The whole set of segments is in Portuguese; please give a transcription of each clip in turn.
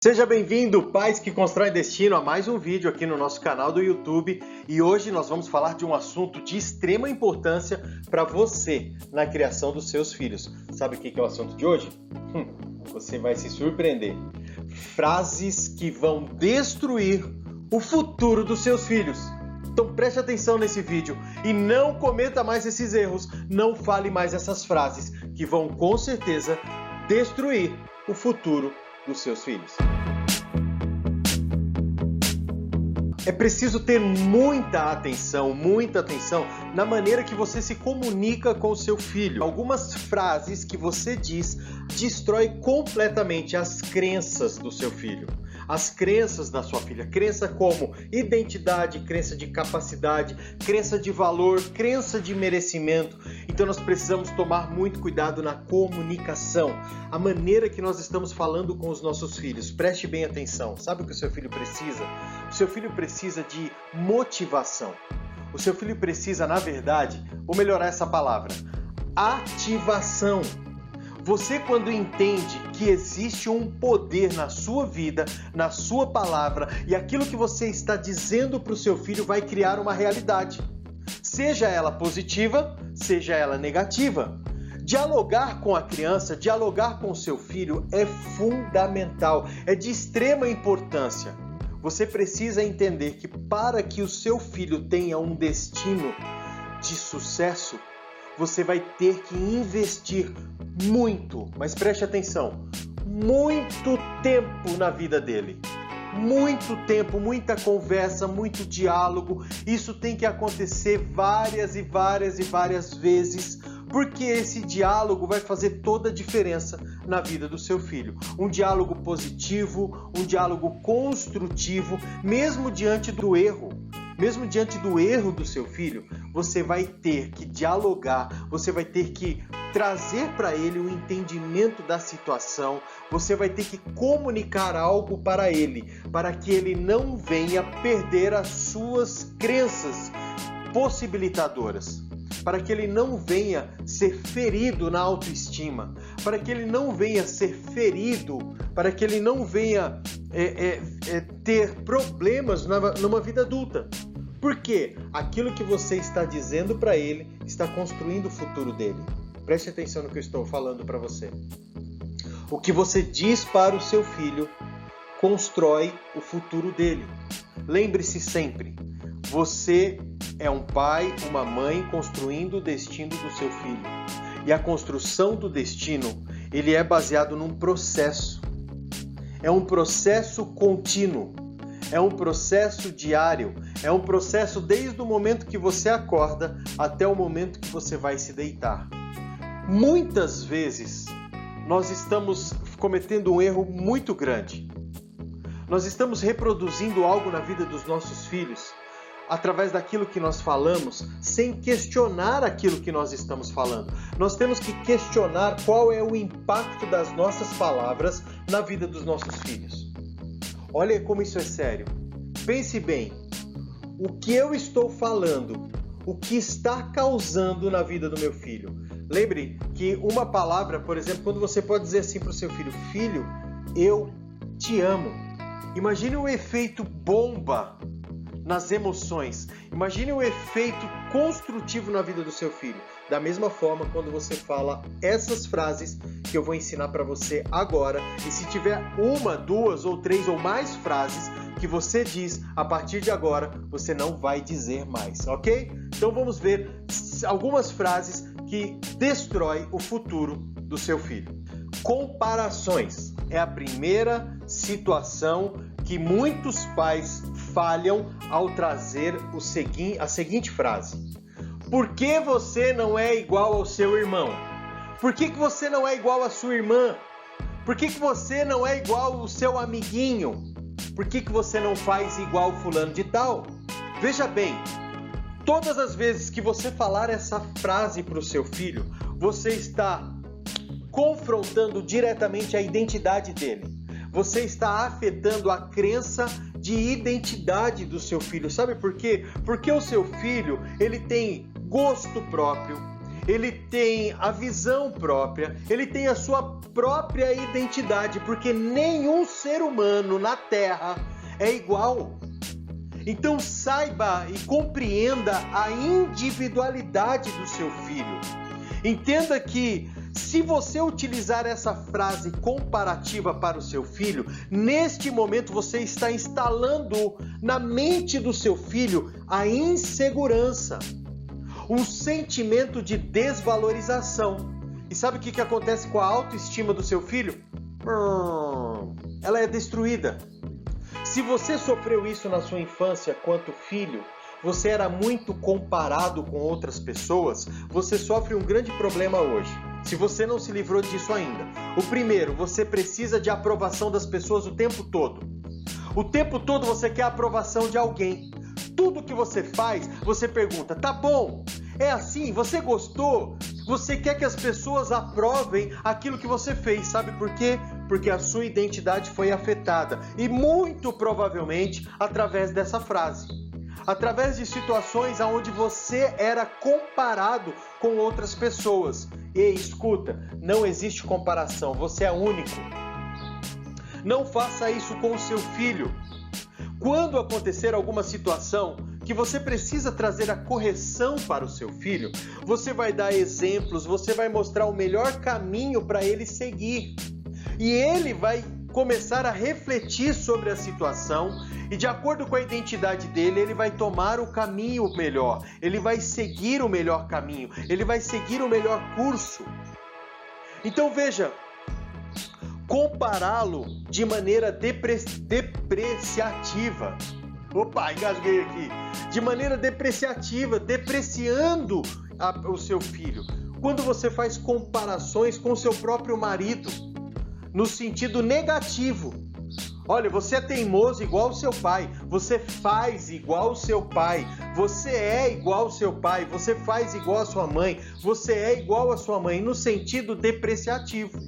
Seja bem-vindo, pais que constroem destino, a mais um vídeo aqui no nosso canal do YouTube. E hoje nós vamos falar de um assunto de extrema importância para você na criação dos seus filhos. Sabe o que é o assunto de hoje? Você vai se surpreender. Frases que vão destruir o futuro dos seus filhos. Então preste atenção nesse vídeo e não cometa mais esses erros, não fale mais essas frases que vão com certeza destruir o futuro dos seus filhos. É preciso ter muita atenção na maneira que você se comunica com o seu filho. Algumas frases que você diz destrói completamente as crenças do seu filho, as crenças da sua filha. Crença como identidade, crença de capacidade, crença de valor, crença de merecimento. Então nós precisamos tomar muito cuidado na comunicação, a maneira que nós estamos falando com os nossos filhos. Preste bem atenção. Sabe o que o seu filho precisa? O seu filho precisa de motivação. O seu filho precisa, na verdade, vou melhorar essa palavra, ativação. Você, quando entende que existe um poder na sua vida, na sua palavra, e aquilo que você está dizendo para o seu filho vai criar uma realidade. Seja ela positiva, seja ela negativa. Dialogar com a criança, dialogar com o seu filho é fundamental, é de extrema importância. Você precisa entender que para que o seu filho tenha um destino de sucesso, você vai ter que investir muito, mas preste atenção, muito tempo na vida dele. Muito tempo, muita conversa, muito diálogo. Isso tem que acontecer várias vezes, porque esse diálogo vai fazer toda a diferença na vida do seu filho. Um diálogo positivo, um diálogo construtivo, mesmo diante do erro. Mesmo diante do erro do seu filho, você vai ter que dialogar, você vai ter que trazer para ele o entendimento da situação, você vai ter que comunicar algo para ele, para que ele não venha perder as suas crenças possibilitadoras, para que ele não venha ser ferido na autoestima, para que ele não venha ser ferido, para que ele não venha ter problemas numa vida adulta. Porque aquilo que você está dizendo para ele está construindo o futuro dele. Preste atenção no que eu estou falando para você. O que você diz para o seu filho constrói o futuro dele. Lembre-se sempre, você é um pai, uma mãe construindo o destino do seu filho. E a construção do destino, ele é baseado num processo. É um processo contínuo. É um processo diário, é um processo desde o momento que você acorda até o momento que você vai se deitar. Muitas vezes nós estamos cometendo um erro muito grande. Nós estamos reproduzindo algo na vida dos nossos filhos através daquilo que nós falamos, sem questionar aquilo que nós estamos falando. Nós temos que questionar qual é o impacto das nossas palavras na vida dos nossos filhos. Olha como isso é sério. Pense bem, o que eu estou falando, o que está causando na vida do meu filho. Lembre que uma palavra, por exemplo, quando você pode dizer assim para o seu filho, filho, eu te amo. Imagine o efeito bomba nas emoções. Imagine o efeito construtivo na vida do seu filho. Da mesma forma, quando você fala essas frases que eu vou ensinar para você agora, e se tiver uma, duas ou três ou mais frases que você diz a partir de agora, você não vai dizer mais, ok? Então vamos ver algumas frases que destroem o futuro do seu filho. Comparações é a primeira situação que muitos pais falham ao trazer a seguinte frase. Por que você não é igual ao seu irmão? Por que você não é igual à sua irmã? Por que você não é igual ao seu amiguinho? Por que você não faz igual fulano de tal? Veja bem, todas as vezes que você falar essa frase para o seu filho, você está confrontando diretamente a identidade dele. Você está afetando a crença de identidade do seu filho. Sabe por quê? Porque o seu filho, ele tem gosto próprio, ele tem a visão própria, ele tem a sua própria identidade, porque nenhum ser humano na Terra é igual. Então saiba e compreenda a individualidade do seu filho. Entenda que se você utilizar essa frase comparativa para o seu filho, neste momento você está instalando na mente do seu filho a insegurança, um sentimento de desvalorização. E sabe o que acontece com a autoestima do seu filho? Ela é destruída. Se você sofreu isso na sua infância quanto filho, você era muito comparado com outras pessoas, você sofre um grande problema hoje. Se você não se livrou disso ainda. O primeiro, você precisa de aprovação das pessoas o tempo todo. O tempo todo você quer a aprovação de alguém. Tudo que você faz, você pergunta, tá bom? É assim? Você gostou? Você quer que as pessoas aprovem aquilo que você fez. Sabe por quê? Porque a sua identidade foi afetada. E muito provavelmente através dessa frase. Através de situações onde você era comparado com outras pessoas. E escuta, não existe comparação, você é único. Não faça isso com o seu filho. Quando acontecer alguma situação que você precisa trazer a correção para o seu filho, você vai dar exemplos, você vai mostrar o melhor caminho para ele seguir. E ele vai começar a refletir sobre a situação e, de acordo com a identidade dele, ele vai tomar o caminho melhor, ele vai seguir o melhor caminho, ele vai seguir o melhor curso. Então veja, compará-lo de maneira depreciativa. Opa, engasguei aqui. De maneira depreciativa, depreciando o seu filho. Quando você faz comparações com o seu próprio marido, no sentido negativo. Olha, você é teimoso igual ao seu pai, você faz igual ao seu pai, você é igual ao seu pai, você faz igual à sua mãe, você é igual à sua mãe, no sentido depreciativo.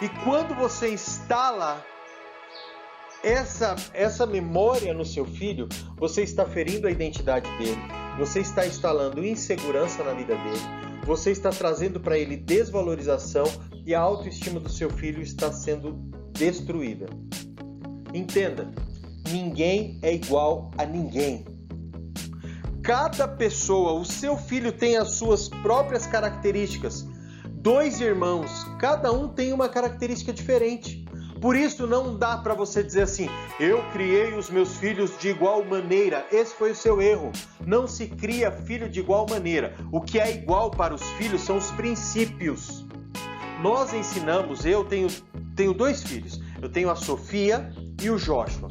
E quando você instala essa memória no seu filho, você está ferindo a identidade dele, você está instalando insegurança na vida dele, você está trazendo para ele desvalorização e a autoestima do seu filho está sendo destruída. Entenda, ninguém é igual a ninguém. Cada pessoa, o seu filho tem as suas próprias características. 2 irmãos, cada um tem uma característica diferente. Por isso não dá para você dizer assim, eu criei os meus filhos de igual maneira. Esse foi o seu erro. Não se cria filho de igual maneira. O que é igual para os filhos são os princípios. Nós ensinamos, eu tenho 2 filhos. Eu tenho a Sofia e o Joshua.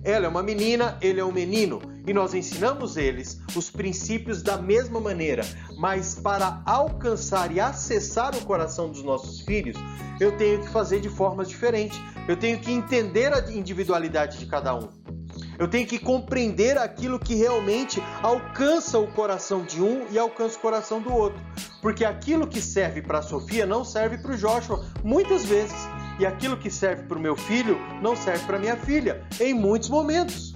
Ela é uma menina, ele é um menino. E nós ensinamos eles os princípios da mesma maneira. Mas para alcançar e acessar o coração dos nossos filhos, eu tenho que fazer de formas diferentes. Eu tenho que entender a individualidade de cada um. Eu tenho que compreender aquilo que realmente alcança o coração de um e alcança o coração do outro. Porque aquilo que serve para a Sofia não serve para o Joshua, muitas vezes. E aquilo que serve para o meu filho não serve para a minha filha, em muitos momentos.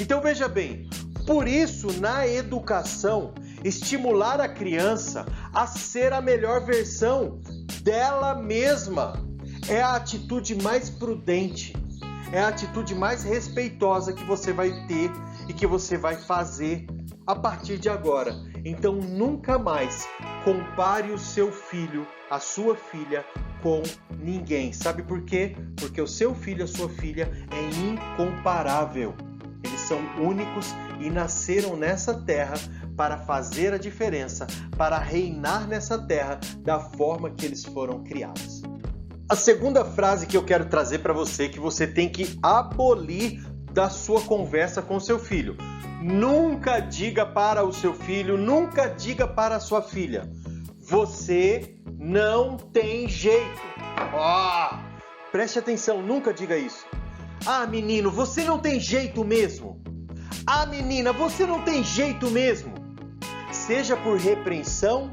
Então veja bem, por isso na educação, estimular a criança a ser a melhor versão dela mesma é a atitude mais prudente, é a atitude mais respeitosa que você vai ter e que você vai fazer a partir de agora. Então nunca mais compare o seu filho, a sua filha com ninguém. Sabe por quê? Porque o seu filho, a sua filha é incomparável. Eles são únicos e nasceram nessa terra para fazer a diferença, para reinar nessa terra da forma que eles foram criados. A segunda frase que eu quero trazer para você, que você tem que abolir da sua conversa com seu filho. Nunca diga para o seu filho, nunca diga para a sua filha, você não tem jeito. Preste atenção, nunca diga isso. Ah, menino, você não tem jeito mesmo. Ah, menina, você não tem jeito mesmo. Seja por repreensão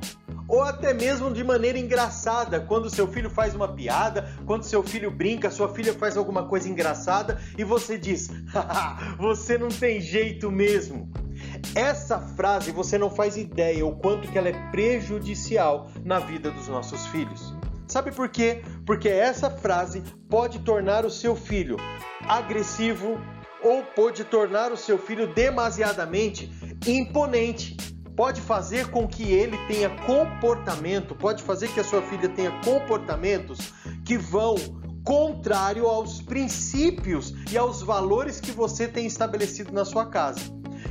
Ou até mesmo de maneira engraçada, quando seu filho faz uma piada, quando seu filho brinca, sua filha faz alguma coisa engraçada e você diz: haha, você não tem jeito mesmo. Essa frase você não faz ideia o quanto que ela é prejudicial na vida dos nossos filhos. Sabe por quê? Porque essa frase pode tornar o seu filho agressivo ou pode tornar o seu filho demasiadamente imponente. Pode fazer com que ele tenha comportamento, pode fazer que a sua filha tenha comportamentos que vão contrário aos princípios e aos valores que você tem estabelecido na sua casa.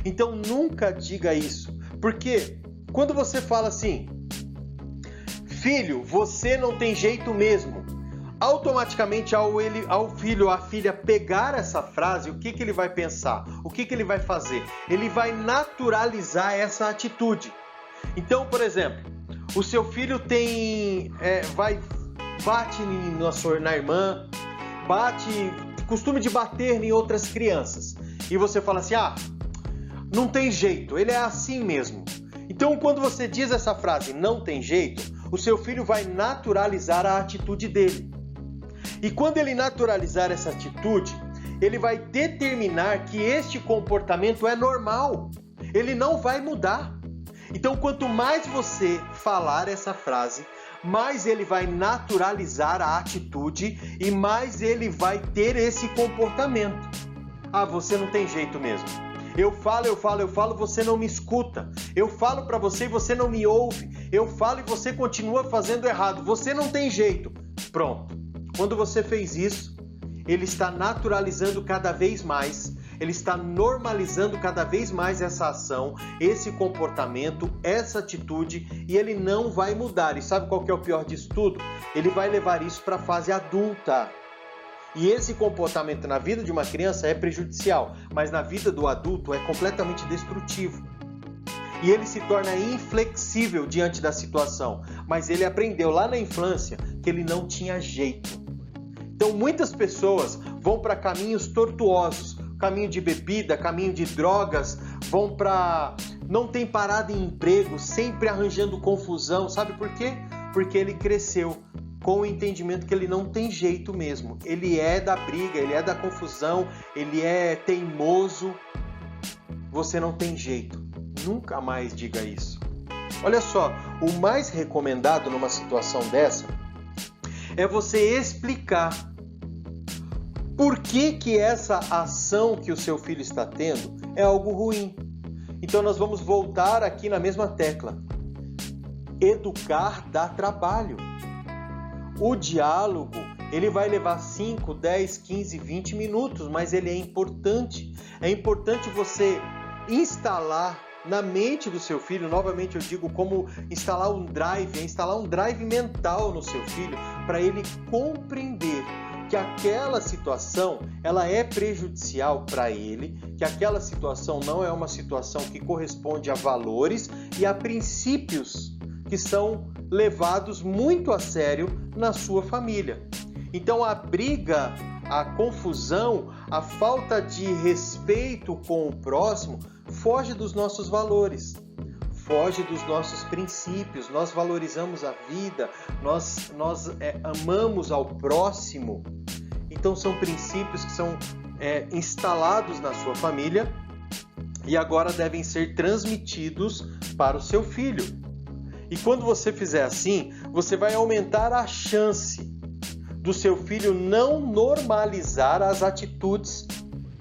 Então nunca diga isso, porque quando você fala assim: filho, você não tem jeito mesmo, automaticamente ao filho ou à filha pegar essa frase, o que ele vai pensar? O que ele vai fazer? Ele vai naturalizar essa atitude. Então, por exemplo, o seu filho bate na irmã, costume de bater em outras crianças. E você fala assim: não tem jeito, ele é assim mesmo. Então, quando você diz essa frase, não tem jeito, o seu filho vai naturalizar a atitude dele. E quando ele naturalizar essa atitude, ele vai determinar que este comportamento é normal. Ele não vai mudar. Então, quanto mais você falar essa frase, mais ele vai naturalizar a atitude e mais ele vai ter esse comportamento. Você não tem jeito mesmo. Eu falo, você não me escuta. Eu falo para você e você não me ouve. Eu falo e você continua fazendo errado. Você não tem jeito. Pronto. Quando você fez isso, ele está naturalizando cada vez mais, ele está normalizando cada vez mais essa ação, esse comportamento, essa atitude, e ele não vai mudar. E sabe qual que é o pior disso tudo? Ele vai levar isso para a fase adulta. E esse comportamento na vida de uma criança é prejudicial, mas na vida do adulto é completamente destrutivo. E ele se torna inflexível diante da situação, mas ele aprendeu lá na infância que ele não tinha jeito. Então muitas pessoas vão para caminhos tortuosos, caminho de bebida, caminho de drogas, não tem parada em emprego, sempre arranjando confusão. Sabe por quê? Porque ele cresceu com o entendimento que ele não tem jeito mesmo. Ele é da briga, ele é da confusão, ele é teimoso. Você não tem jeito. Nunca mais diga isso. Olha só, o mais recomendado numa situação dessa é você explicar por que essa ação que o seu filho está tendo é algo ruim. Então nós vamos voltar aqui na mesma tecla. Educar dá trabalho. O diálogo, ele vai levar 5, 10, 15, 20 minutos, mas ele é importante. É importante você instalar na mente do seu filho, novamente eu digo, como instalar um drive mental no seu filho, para ele compreender que aquela situação ela é prejudicial para ele, que aquela situação não é uma situação que corresponde a valores e a princípios que são levados muito a sério na sua família. Então a briga, a confusão, a falta de respeito com o próximo foge dos nossos valores, foge dos nossos princípios. Nós valorizamos a vida, nós amamos ao próximo. Então são princípios que são instalados na sua família e agora devem ser transmitidos para o seu filho. E quando você fizer assim, você vai aumentar a chance do seu filho não normalizar as atitudes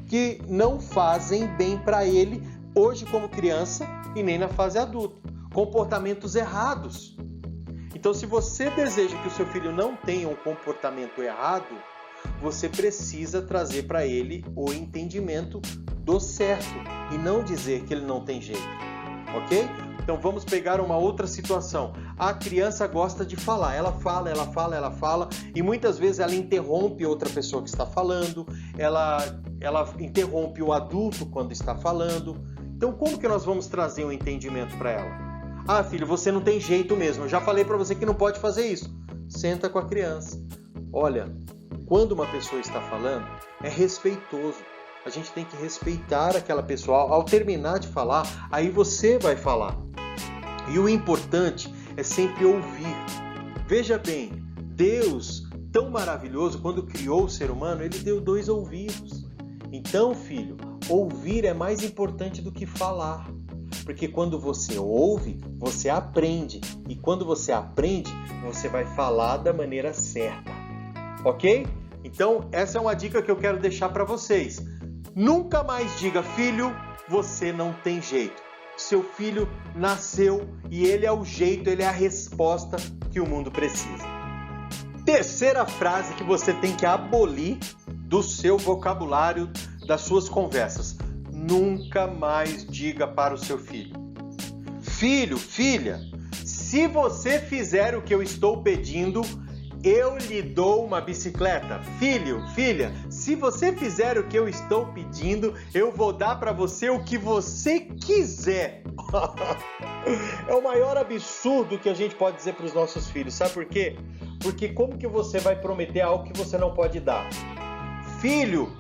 que não fazem bem para ele hoje como criança e nem na fase adulta. Comportamentos errados. Então, se você deseja que o seu filho não tenha um comportamento errado, você precisa trazer para ele o entendimento do certo e não dizer que ele não tem jeito, ok? Então vamos pegar uma outra situação. A criança gosta de falar, ela fala e muitas vezes ela interrompe outra pessoa que está falando, ela interrompe o adulto quando está falando. Então como que nós vamos trazer um entendimento para ela? Filho, você não tem jeito mesmo, eu já falei para você que não pode fazer isso. Senta com a criança. Olha, quando uma pessoa está falando, é respeitoso. A gente tem que respeitar aquela pessoa. Ao terminar de falar, aí você vai falar. E o importante é sempre ouvir. Veja bem, Deus, tão maravilhoso, quando criou o ser humano, ele deu 2 ouvidos. Então, filho, ouvir é mais importante do que falar. Porque quando você ouve, você aprende. E quando você aprende, você vai falar da maneira certa. Ok? Então, essa é uma dica que eu quero deixar para vocês. Nunca mais diga, filho, você não tem jeito. Seu filho nasceu e ele é o jeito, ele é a resposta que o mundo precisa. Terceira frase que você tem que abolir do seu vocabulário, das suas conversas. Nunca mais diga para o seu filho: filho, filha, se você fizer o que eu estou pedindo, eu lhe dou uma bicicleta. Filho, filha, se você fizer o que eu estou pedindo, eu vou dar para você o que você quiser. É o maior absurdo que a gente pode dizer para os nossos filhos. Sabe por quê? Porque como que você vai prometer algo que você não pode dar? Filho,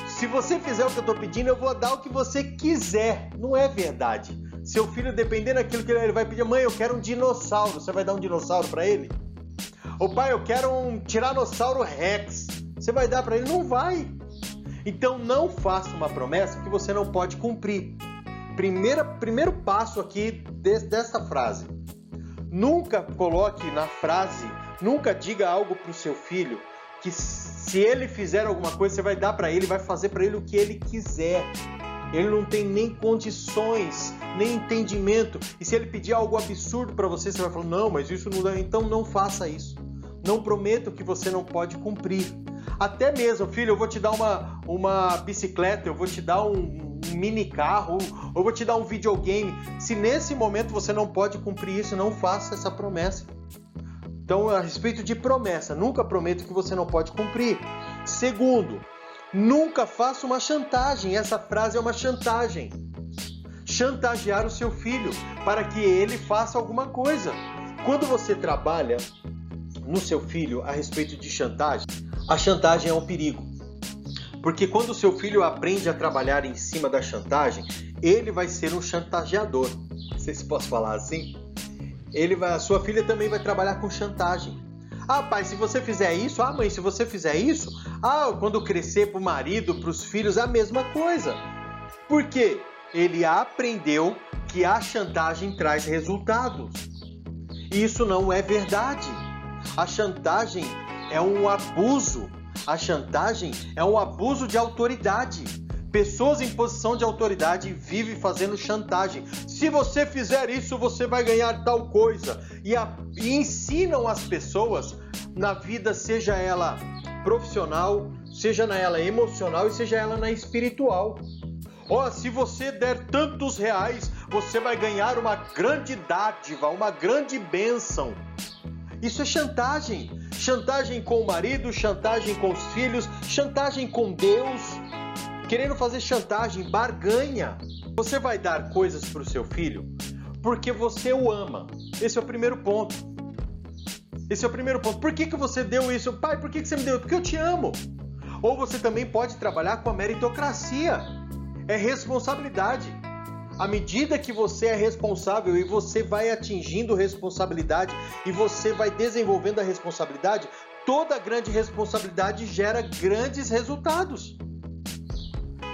se você fizer o que eu estou pedindo, eu vou dar o que você quiser. Não é verdade. Seu filho, dependendo daquilo que ele vai pedir, mãe, eu quero um dinossauro. Você vai dar um dinossauro para ele? Ô pai, eu quero um Tiranossauro Rex. Você vai dar para ele? Não vai. Então não faça uma promessa que você não pode cumprir. Primeiro passo aqui dessa frase. Nunca coloque na frase, nunca diga algo para o seu filho que se ele fizer alguma coisa, você vai dar para ele, vai fazer para ele o que ele quiser. Ele não tem nem condições, nem entendimento. E se ele pedir algo absurdo para você, você vai falar, não, mas isso não dá. Então não faça isso. Não prometa o que você não pode cumprir. Até mesmo, filho, eu vou te dar uma bicicleta, eu vou te dar um mini carro, ou eu vou te dar um videogame. Se nesse momento você não pode cumprir isso, não faça essa promessa. Então, a respeito de promessa, nunca prometa o que você não pode cumprir. Segundo, nunca faça uma chantagem. Essa frase é uma chantagem. Chantagear o seu filho para que ele faça alguma coisa. Quando você trabalha no seu filho a respeito de chantagem, a chantagem é um perigo. Porque quando o seu filho aprende a trabalhar em cima da chantagem, ele vai ser um chantageador. Não sei se posso falar assim. A sua filha também vai trabalhar com chantagem. Ah, pai, se você fizer isso, mãe, se você fizer isso, quando crescer para o marido, para os filhos, a mesma coisa. Por quê? Ele aprendeu que a chantagem traz resultados. E isso não é verdade. A chantagem é um abuso. A chantagem é um abuso de autoridade. Pessoas em posição de autoridade vivem fazendo chantagem. Se você fizer isso, você vai ganhar tal coisa. E ensinam as pessoas na vida, seja ela profissional, seja ela emocional e seja ela na espiritual. Se você der tantos reais, você vai ganhar uma grande dádiva, uma grande bênção. Isso é chantagem. Chantagem com o marido, chantagem com os filhos, chantagem com Deus. Querendo fazer chantagem, barganha. Você vai dar coisas para o seu filho porque você o ama. Esse é o primeiro ponto. Por que você deu isso? Pai, por que você me deu? Porque eu te amo. Ou você também pode trabalhar com a meritocracia. É responsabilidade. À medida que você é responsável e você vai atingindo responsabilidade e você vai desenvolvendo a responsabilidade, toda grande responsabilidade gera grandes resultados.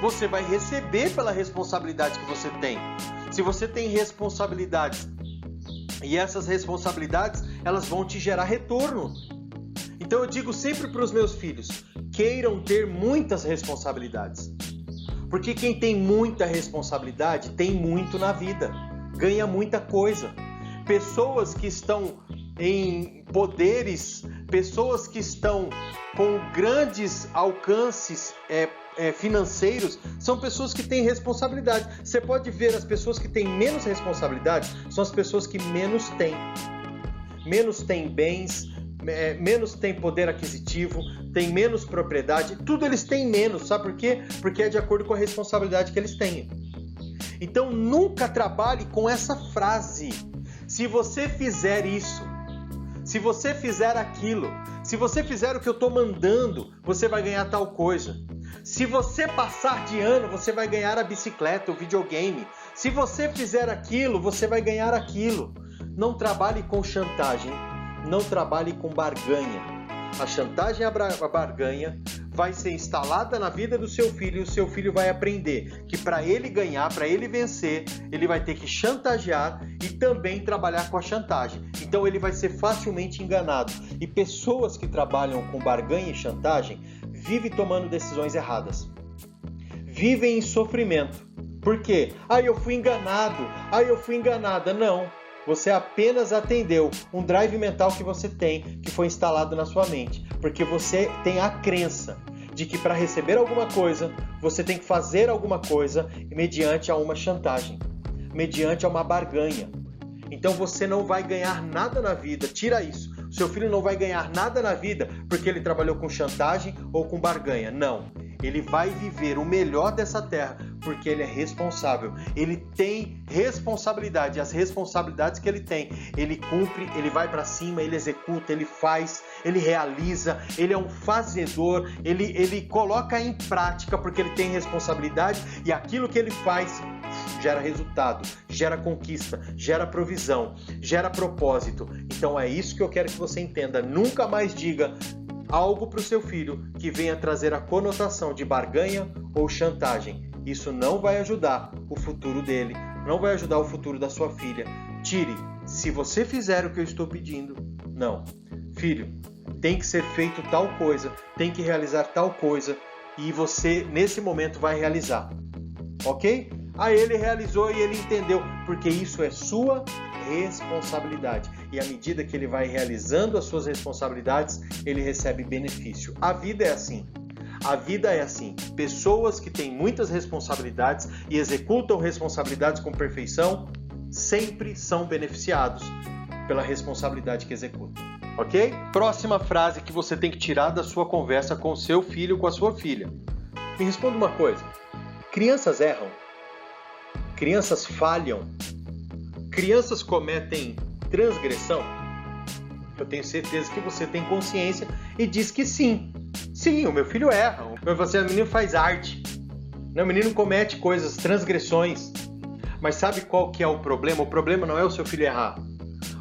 Você vai receber pela responsabilidade que você tem. Se você tem responsabilidades e essas responsabilidades, elas vão te gerar retorno. Então eu digo sempre para os meus filhos, queiram ter muitas responsabilidades. Porque quem tem muita responsabilidade tem muito na vida, ganha muita coisa. Pessoas que estão em poderes, pessoas que estão com grandes alcances financeiros, são pessoas que têm responsabilidade. Você pode ver as pessoas que têm menos responsabilidade, são as pessoas que menos têm. Menos têm bens, menos têm poder aquisitivo, têm menos propriedade, tudo eles têm menos, sabe por quê? Porque é de acordo com a responsabilidade que eles têm. Então nunca trabalhe com essa frase. Se você fizer isso, se você fizer aquilo, se você fizer o que eu estou mandando, você vai ganhar tal coisa. Se você passar de ano, você vai ganhar a bicicleta, o videogame. Se você fizer aquilo, você vai ganhar aquilo. Não trabalhe com chantagem, não trabalhe com barganha. A chantagem e a barganha vai ser instalada na vida do seu filho e o seu filho vai aprender que para ele ganhar, para ele vencer, ele vai ter que chantagear e também trabalhar com a chantagem. Então ele vai ser facilmente enganado. E pessoas que trabalham com barganha e chantagem vivem tomando decisões erradas. Vivem em sofrimento. Por quê? Eu fui enganado. Eu fui enganada. Não. Você apenas atendeu um drive mental que você tem, que foi instalado na sua mente. Porque você tem a crença de que para receber alguma coisa, você tem que fazer alguma coisa mediante a uma chantagem, mediante a uma barganha. Então você não vai ganhar nada na vida, tira isso. O seu filho não vai ganhar nada na vida porque ele trabalhou com chantagem ou com barganha. Não. Ele vai viver o melhor dessa terra porque ele é responsável. Ele tem responsabilidade. As responsabilidades que ele tem, ele cumpre, ele vai para cima, ele executa, ele faz, ele realiza, ele é um fazedor, ele coloca em prática porque ele tem responsabilidade e aquilo que ele faz gera resultado, gera conquista, gera provisão, gera propósito. Então é isso que eu quero que você entenda. Nunca mais diga algo para o seu filho que venha trazer a conotação de barganha ou chantagem. Isso não vai ajudar o futuro dele, não vai ajudar o futuro da sua filha. Tire, se você fizer o que eu estou pedindo, não. Filho, tem que ser feito tal coisa, tem que realizar tal coisa e você nesse momento vai realizar. Ok? Ele realizou e ele entendeu, porque isso é sua responsabilidade. E à medida que ele vai realizando as suas responsabilidades, ele recebe benefício. A vida é assim. A vida é assim. Pessoas que têm muitas responsabilidades e executam responsabilidades com perfeição, sempre são beneficiados pela responsabilidade que executam. Ok? Próxima frase que você tem que tirar da sua conversa com o seu filho, com a sua filha. Me responda uma coisa. Crianças erram? Crianças falham? Crianças cometem transgressão? Eu tenho certeza que você tem consciência e diz que sim. Sim, o meu filho erra. O menino faz arte. O menino comete coisas, transgressões. Mas sabe qual que é o problema? O problema não é o seu filho errar.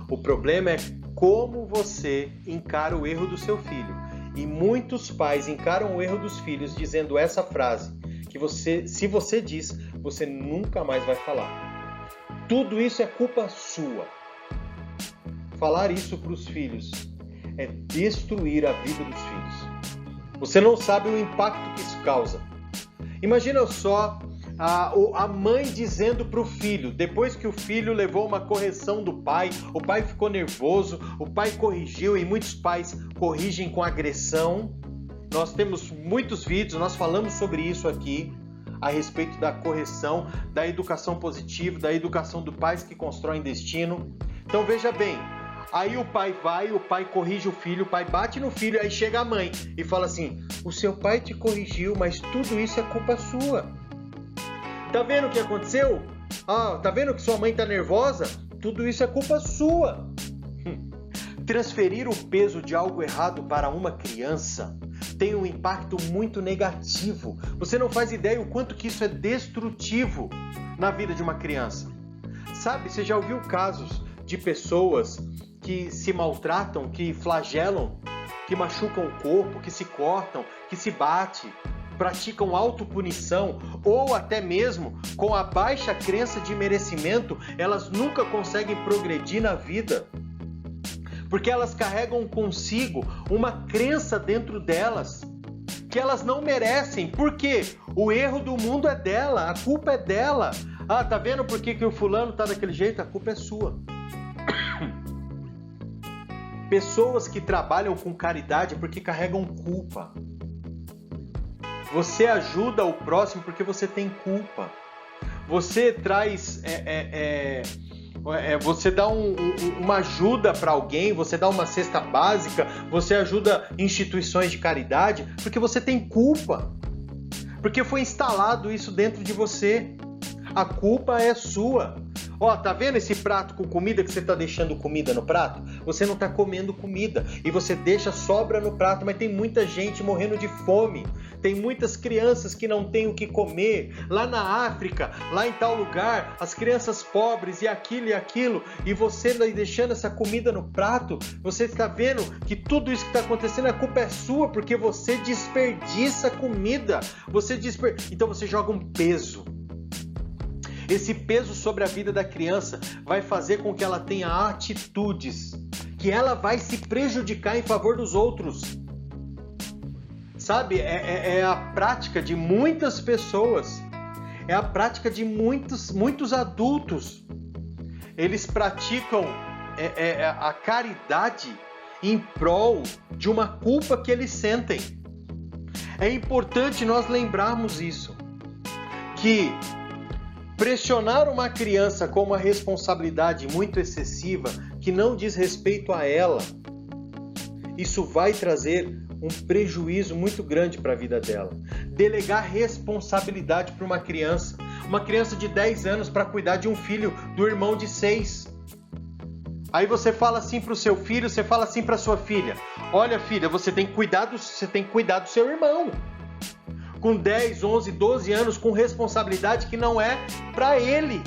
O problema é como você encara o erro do seu filho. E muitos pais encaram o erro dos filhos dizendo essa frase, que se você diz, você nunca mais vai falar. Tudo isso é culpa sua. Falar isso para os filhos é destruir a vida dos filhos. Você não sabe o impacto que isso causa. Imagina só a mãe dizendo para o filho, depois que o filho levou uma correção do pai, o pai ficou nervoso, o pai corrigiu, e muitos pais corrigem com agressão. Nós temos muitos vídeos, nós falamos sobre isso aqui, a respeito da correção, da educação positiva, da educação do pais que constroem destino. Então veja bem, aí o pai corrige o filho, o pai bate no filho, aí chega a mãe e fala assim, o seu pai te corrigiu, mas tudo isso é culpa sua. Tá vendo o que aconteceu? Tá vendo que sua mãe tá nervosa? Tudo isso é culpa sua. Transferir o peso de algo errado para uma criança tem um impacto muito negativo. Você não faz ideia o quanto que isso é destrutivo na vida de uma criança. Sabe, você já ouviu casos de pessoas que se maltratam, que flagelam, que machucam o corpo, que se cortam, que se batem, praticam autopunição ou até mesmo com a baixa crença de merecimento, elas nunca conseguem progredir na vida. Porque elas carregam consigo uma crença dentro delas que elas não merecem. Por quê? O erro do mundo é dela, a culpa é dela. Tá vendo por que o fulano tá daquele jeito? A culpa é sua. Pessoas que trabalham com caridade porque carregam culpa. Você ajuda o próximo porque você tem culpa. Você traz... você dá uma ajuda para alguém, você dá uma cesta básica, você ajuda instituições de caridade porque você tem culpa. Porque foi instalado isso dentro de você. A culpa é sua. Ó, tá vendo esse prato com comida que você tá deixando comida no prato? Você não tá comendo comida e você deixa sobra no prato, mas tem muita gente morrendo de fome. Tem muitas crianças que não têm o que comer. Lá na África, lá em tal lugar, as crianças pobres e aquilo, e você deixando essa comida no prato, você está vendo que tudo isso que está acontecendo, a culpa é sua, porque você desperdiça comida. Então você joga um peso. Esse peso sobre a vida da criança vai fazer com que ela tenha atitudes que ela vai se prejudicar em favor dos outros. Sabe, é a prática de muitas pessoas, é a prática de muitos adultos. Eles praticam a caridade em prol de uma culpa que eles sentem. É importante nós lembrarmos isso, que pressionar uma criança com uma responsabilidade muito excessiva, que não diz respeito a ela, isso vai trazer um prejuízo muito grande para a vida dela. Delegar responsabilidade para uma criança de 10 anos para cuidar de um filho do irmão de 6. Aí você fala assim para o seu filho, você fala assim para sua filha: olha, filha, você tem que cuidar do seu irmão. Com 10, 11, 12 anos, com responsabilidade que não é para ele.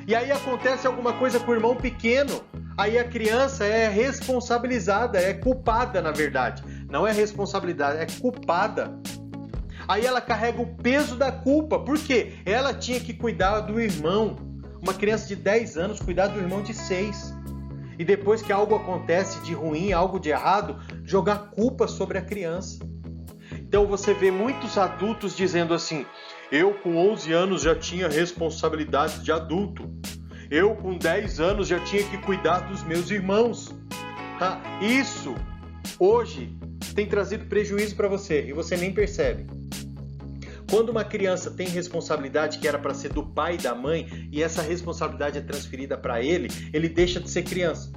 E aí acontece alguma coisa com o irmão pequeno, aí a criança é responsabilizada, é culpada, na verdade. Não é responsabilidade, é culpada. Aí ela carrega o peso da culpa. Por quê? Ela tinha que cuidar do irmão. Uma criança de 10 anos cuidar do irmão de 6. E depois que algo acontece de ruim, algo de errado, jogar culpa sobre a criança. Então você vê muitos adultos dizendo assim: eu com 11 anos já tinha responsabilidade de adulto. Eu com 10 anos já tinha que cuidar dos meus irmãos. Isso hoje tem trazido prejuízo para você e você nem percebe. Quando uma criança tem responsabilidade que era para ser do pai e da mãe e essa responsabilidade é transferida para ele deixa de ser criança.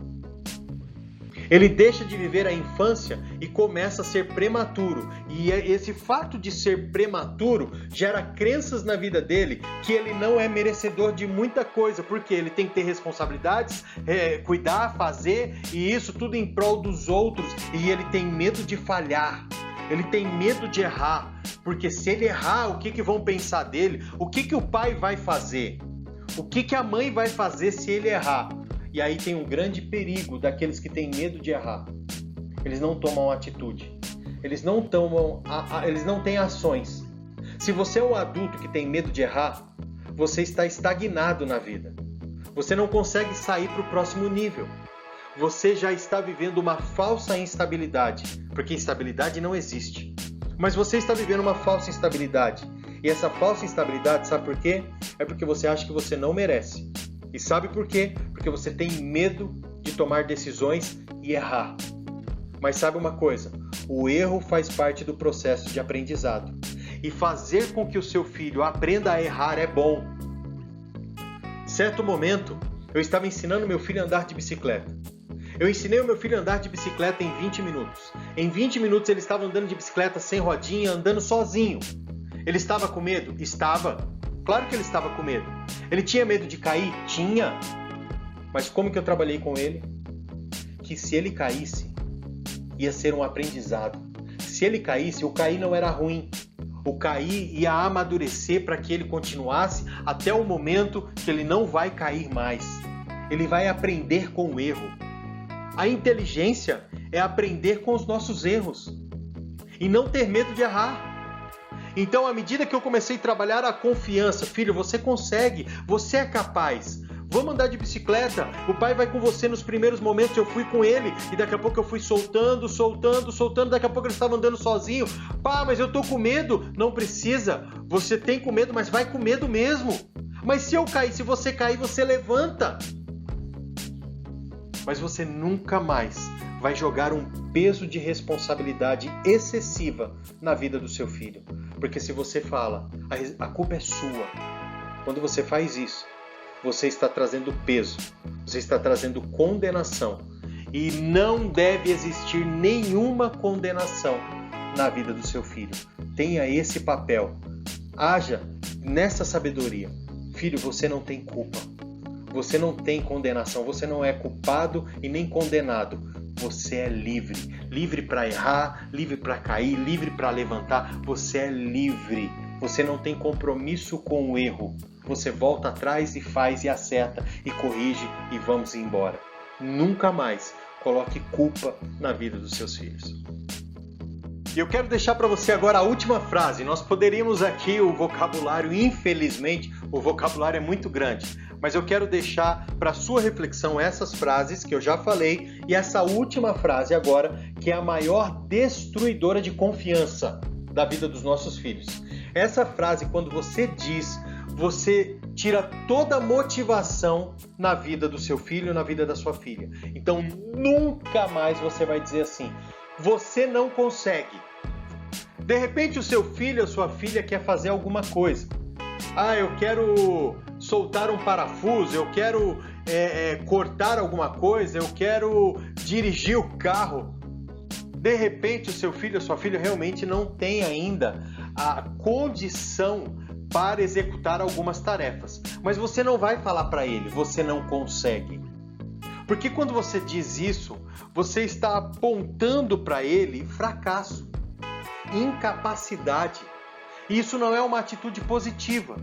Ele deixa de viver a infância e começa a ser prematuro. E esse fato de ser prematuro gera crenças na vida dele que ele não é merecedor de muita coisa, porque ele tem que ter responsabilidades, cuidar, fazer, e isso tudo em prol dos outros. E ele tem medo de falhar, ele tem medo de errar, porque se ele errar, o que vão pensar dele? O que o pai vai fazer? O que a mãe vai fazer se ele errar? E aí tem um grande perigo daqueles que têm medo de errar. Eles não tomam atitude. Eles não têm ações. Se você é um adulto que tem medo de errar, você está estagnado na vida. Você não consegue sair para o próximo nível. Você já está vivendo uma falsa instabilidade, porque instabilidade não existe. Mas você está vivendo uma falsa instabilidade. E essa falsa instabilidade, sabe por quê? É porque você acha que você não merece. E sabe por quê? Porque você tem medo de tomar decisões e errar. Mas sabe uma coisa? O erro faz parte do processo de aprendizado. E fazer com que o seu filho aprenda a errar é bom. Certo momento, eu estava ensinando meu filho a andar de bicicleta. Eu ensinei o meu filho a andar de bicicleta em 20 minutos. Em 20 minutos ele estava andando de bicicleta sem rodinha, andando sozinho. Ele estava com medo? Estava. Claro que ele estava com medo. Ele tinha medo de cair? Tinha. Mas como que eu trabalhei com ele? Que se ele caísse, ia ser um aprendizado. Se ele caísse, o cair não era ruim. O cair ia amadurecer para que ele continuasse até o momento que ele não vai cair mais. Ele vai aprender com o erro. A inteligência é aprender com os nossos erros e não ter medo de errar. Então, à medida que eu comecei a trabalhar a confiança, filho, você consegue, você é capaz. Vamos andar de bicicleta, o pai vai com você nos primeiros momentos, eu fui com ele, e daqui a pouco eu fui soltando, daqui a pouco ele estava andando sozinho. Pá, mas eu tô com medo. Não precisa, você tem com medo, mas vai com medo mesmo. Mas se eu cair, se você cair, você levanta. Mas você nunca mais vai jogar um peso de responsabilidade excessiva na vida do seu filho. Porque se você fala, a culpa é sua, quando você faz isso, você está trazendo peso, você está trazendo condenação. E não deve existir nenhuma condenação na vida do seu filho. Tenha esse papel. Haja nessa sabedoria. filho, você não tem culpa. Você não tem condenação, você não é culpado e nem condenado. Você é livre. Livre para errar, livre para cair, livre para levantar. Você é livre. Você não tem compromisso com o erro. Você volta atrás e faz e acerta e corrige e vamos embora. Nunca mais coloque culpa na vida dos seus filhos. E eu quero deixar para você agora a última frase. Nós poderíamos aqui o vocabulário, infelizmente, o vocabulário é muito grande. Mas eu quero deixar para sua reflexão essas frases que eu já falei e essa última frase agora, que é a maior destruidora de confiança da vida dos nossos filhos. Essa frase, quando você diz, você tira toda a motivação na vida do seu filho, na vida da sua filha. Então, nunca mais você vai dizer assim, você não consegue. De repente, o seu filho ou sua filha quer fazer alguma coisa. Eu quero soltar um parafuso, eu quero cortar alguma coisa, eu quero dirigir o carro. De repente, o seu filho ou sua filha realmente não tem ainda a condição para executar algumas tarefas. Mas você não vai falar para ele, você não consegue. Porque quando você diz isso, você está apontando para ele fracasso, incapacidade. E isso não é uma atitude positiva.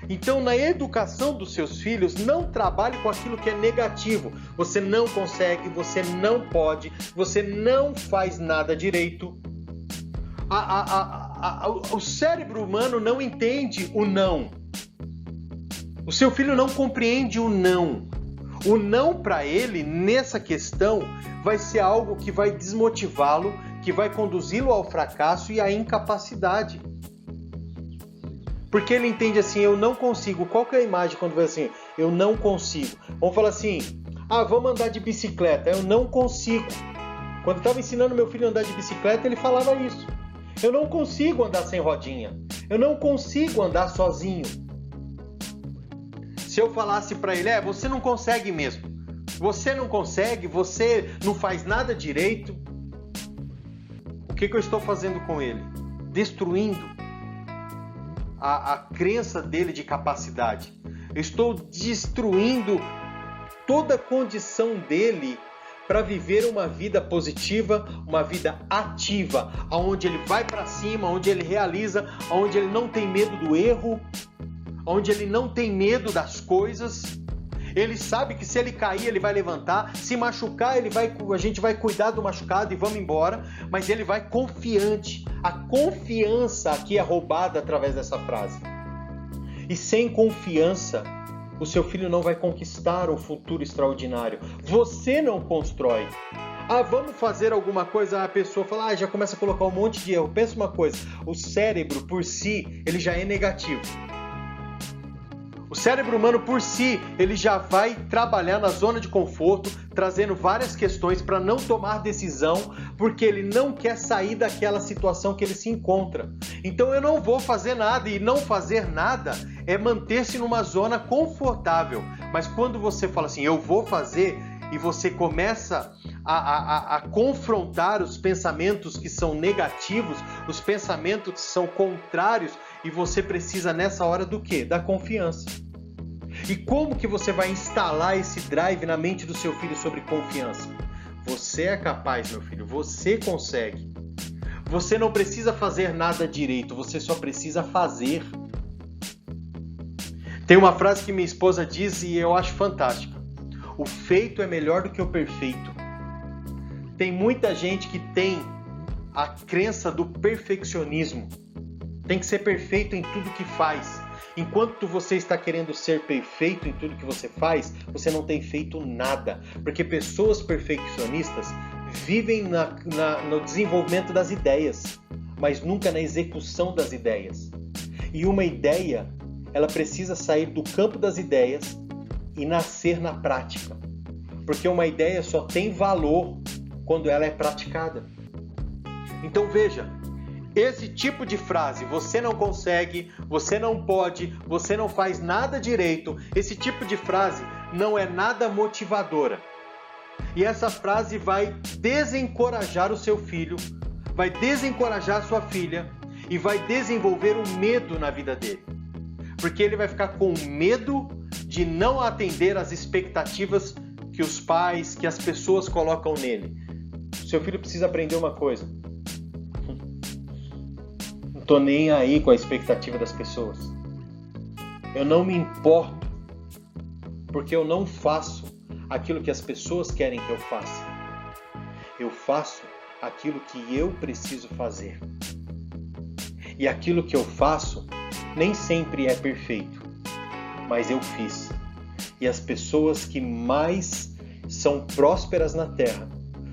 Então, na educação dos seus filhos, não trabalhe com aquilo que é negativo. Você não consegue, você não pode, você não faz nada direito. O cérebro humano não entende o não. O seu filho não compreende o não. O não para ele, nessa questão, vai ser algo que vai desmotivá-lo, que vai conduzi-lo ao fracasso e à incapacidade. Porque ele entende assim, eu não consigo. Qual que é a imagem quando vai assim, eu não consigo? Vamos falar assim, vamos andar de bicicleta, eu não consigo. Quando eu estava ensinando meu filho a andar de bicicleta, ele falava isso. Eu não consigo andar sem rodinha. Eu não consigo andar sozinho. Se eu falasse para ele, você não consegue mesmo. Você não consegue, você não faz nada direito. O que eu estou fazendo com ele? Destruindo a crença dele de capacidade. Eu estou destruindo toda a condição dele para viver uma vida positiva, uma vida ativa, onde ele vai para cima, onde ele realiza, onde ele não tem medo do erro, onde ele não tem medo das coisas. Ele sabe que se ele cair, ele vai levantar, se machucar, a gente vai cuidar do machucado e vamos embora, mas ele vai confiante. A confiança aqui é roubada através dessa frase. E sem confiança, o seu filho não vai conquistar um futuro extraordinário. Você não constrói. Vamos fazer alguma coisa, a pessoa fala, já começa a colocar um monte de erro. Pensa uma coisa, o cérebro por si, ele já é negativo. O cérebro humano por si, ele já vai trabalhar na zona de conforto, trazendo várias questões para não tomar decisão, porque ele não quer sair daquela situação que ele se encontra. Então eu não vou fazer nada, e não fazer nada é manter-se numa zona confortável. Mas quando você fala assim, eu vou fazer, e você começa a confrontar os pensamentos que são negativos, os pensamentos que são contrários, e você precisa nessa hora do quê? Da confiança. E como que você vai instalar esse drive na mente do seu filho sobre confiança? Você é capaz, meu filho, você consegue. Você não precisa fazer nada direito, você só precisa fazer. Tem uma frase que minha esposa diz e eu acho fantástica. O feito é melhor do que o perfeito. Tem muita gente que tem a crença do perfeccionismo. Tem que ser perfeito em tudo que faz. Enquanto você está querendo ser perfeito em tudo que você faz, você não tem feito nada. Porque pessoas perfeccionistas vivem no desenvolvimento das ideias, mas nunca na execução das ideias. E uma ideia, ela precisa sair do campo das ideias e nascer na prática. Porque uma ideia só tem valor quando ela é praticada. Então veja, esse tipo de frase, você não consegue, você não pode, você não faz nada direito, esse tipo de frase não é nada motivadora. E essa frase vai desencorajar o seu filho, vai desencorajar a sua filha e vai desenvolver o medo na vida dele. Porque ele vai ficar com medo de não atender às expectativas que os pais, que as pessoas colocam nele. Seu filho precisa aprender uma coisa. Não tô nem aí com a expectativa das pessoas. Eu não me importo, porque eu não faço aquilo que as pessoas querem que eu faça. Eu faço aquilo que eu preciso fazer. E aquilo que eu faço nem sempre é perfeito, mas eu fiz. E as pessoas que mais são prósperas na Terra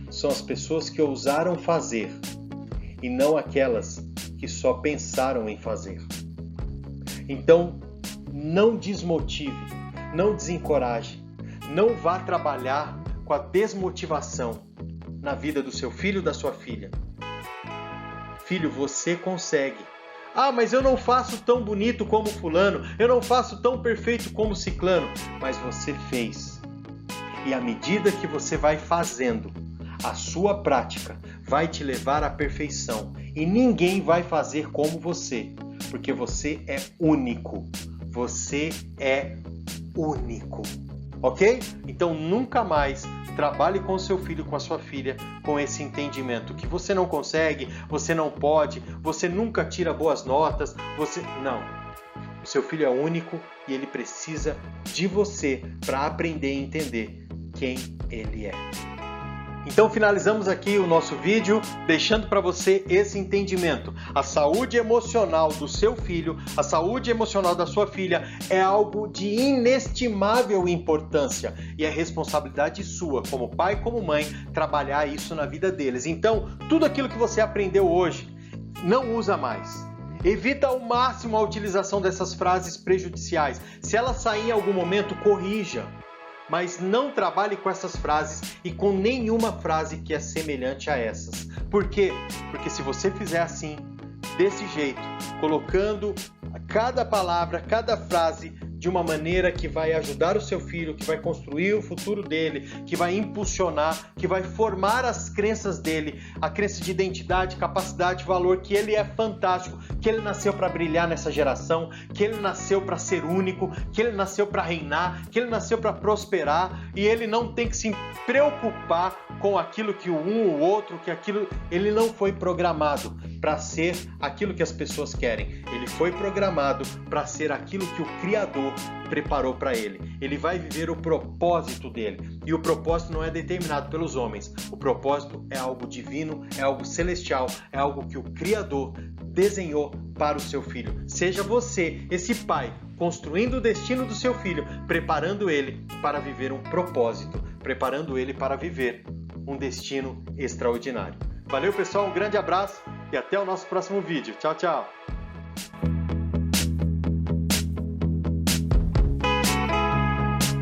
são as pessoas que ousaram fazer e não aquelas que só pensaram em fazer. Então, não desmotive, não desencoraje, não vá trabalhar com a desmotivação na vida do seu filho ou da sua filha. Filho, você consegue. Ah, mas eu não faço tão bonito como fulano, eu não faço tão perfeito como ciclano, mas você fez. E à medida que você vai fazendo, a sua prática vai te levar à perfeição. E ninguém vai fazer como você, porque você é único. Você é único. Ok? Então nunca mais trabalhe com o seu filho, com a sua filha, com esse entendimento que você não consegue, você não pode, você nunca tira boas notas, Não. O seu filho é único e ele precisa de você para aprender e entender quem ele é. Então finalizamos aqui o nosso vídeo deixando para você esse entendimento. A saúde emocional do seu filho, a saúde emocional da sua filha é algo de inestimável importância e é responsabilidade sua, como pai, como mãe, trabalhar isso na vida deles. Então, tudo aquilo que você aprendeu hoje, não usa mais. Evita ao máximo a utilização dessas frases prejudiciais. Se ela sair em algum momento, corrija. Mas não trabalhe com essas frases e com nenhuma frase que é semelhante a essas. Por quê? Porque se você fizer assim, desse jeito, colocando cada palavra, cada frase de uma maneira que vai ajudar o seu filho, que vai construir o futuro dele, que vai impulsionar, que vai formar as crenças dele, a crença de identidade, capacidade, valor, que ele é fantástico, que ele nasceu para brilhar nessa geração, que ele nasceu para ser único, que ele nasceu para reinar, que ele nasceu para prosperar e ele não tem que se preocupar com aquilo que o outro, que aquilo, ele não foi programado para ser aquilo que as pessoas querem. Ele foi programado para ser aquilo que o Criador preparou para ele. Ele vai viver o propósito dele. E o propósito não é determinado pelos homens. O propósito é algo divino, é algo celestial, é algo que o Criador desenhou para o seu filho. Seja você, esse pai, construindo o destino do seu filho, preparando ele para viver um propósito, preparando ele para viver um destino extraordinário. Valeu, pessoal, um grande abraço e até o nosso próximo vídeo. Tchau, tchau!